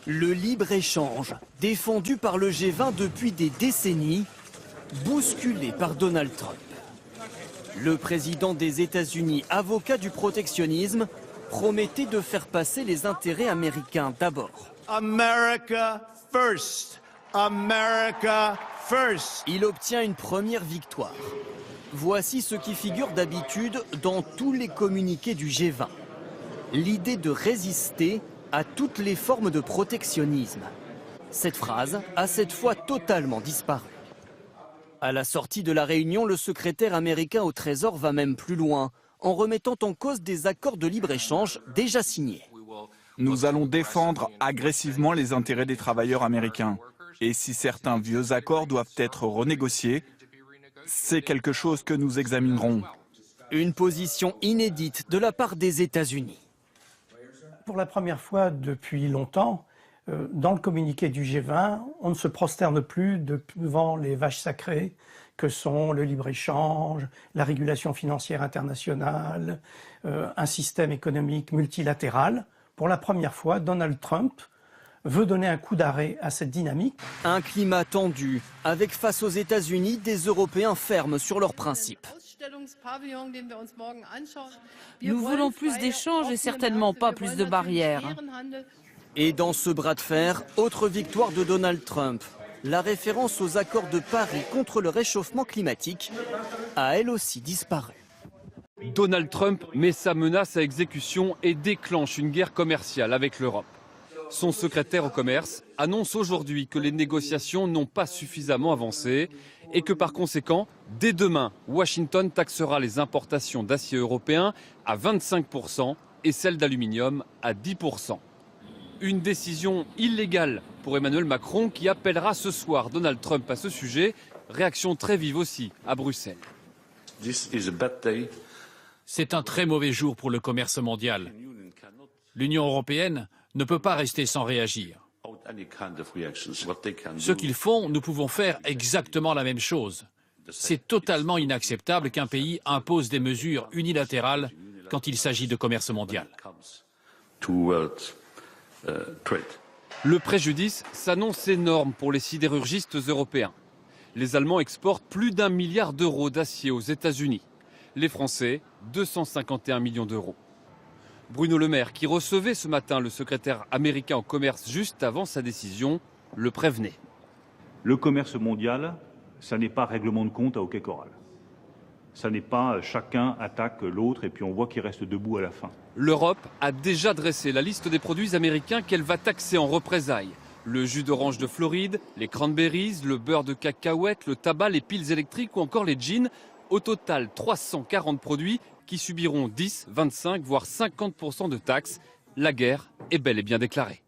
Le libre-échange, défendu par le G20 depuis des décennies, bousculé par Donald Trump. Le président des États-Unis, avocat du protectionnisme, promettait de faire passer les intérêts américains d'abord. America first. America first. Il obtient une première victoire. Voici ce qui figure d'habitude dans tous les communiqués du G20. L'idée de résister à toutes les formes de protectionnisme. Cette phrase a cette fois totalement disparu. À la sortie de la réunion, le secrétaire américain au Trésor va même plus loin, en remettant en cause des accords de libre-échange déjà signés. Nous allons défendre agressivement les intérêts des travailleurs américains. Et si certains vieux accords doivent être renégociés, c'est quelque chose que nous examinerons. Une position inédite de la part des États-Unis. Pour la première fois depuis longtemps, dans le communiqué du G20, on ne se prosterne plus devant les vaches sacrées que sont le libre-échange, la régulation financière internationale, un système économique multilatéral. Pour la première fois, Donald Trump veut donner un coup d'arrêt à cette dynamique. Un climat tendu, avec face aux États-Unis des Européens fermes sur leurs principes. Nous voulons plus d'échanges et certainement pas plus de barrières. Et dans ce bras de fer, autre victoire de Donald Trump. La référence aux accords de Paris contre le réchauffement climatique a elle aussi disparu. Donald Trump met sa menace à exécution et déclenche une guerre commerciale avec l'Europe. Son secrétaire au commerce annonce aujourd'hui que les négociations n'ont pas suffisamment avancé et que par conséquent, dès demain, Washington taxera les importations d'acier européen à 25% et celles d'aluminium à 10%. Une décision illégale pour Emmanuel Macron qui appellera ce soir Donald Trump à ce sujet. Réaction très vive aussi à Bruxelles. C'est un très mauvais jour pour le commerce mondial. L'Union européenne ne peut pas rester sans réagir. Ce qu'ils font, nous pouvons faire exactement la même chose. C'est totalement inacceptable qu'un pays impose des mesures unilatérales quand il s'agit de commerce mondial. Le préjudice s'annonce énorme pour les sidérurgistes européens. Les Allemands exportent plus d'1 milliard d'euros d'acier aux États-Unis. Les Français, 251 millions d'euros. Bruno Le Maire, qui recevait ce matin le secrétaire américain au commerce juste avant sa décision, le prévenait. Le commerce mondial, ça n'est pas règlement de compte à hockey choral. Ça n'est pas chacun attaque l'autre et puis on voit qu'il reste debout à la fin. L'Europe a déjà dressé la liste des produits américains qu'elle va taxer en représailles. Le jus d'orange de Floride, les cranberries, le beurre de cacahuète, le tabac, les piles électriques ou encore les jeans. Au total, 340 produits qui subiront 10, 25, voire 50% de taxes. La guerre est bel et bien déclarée.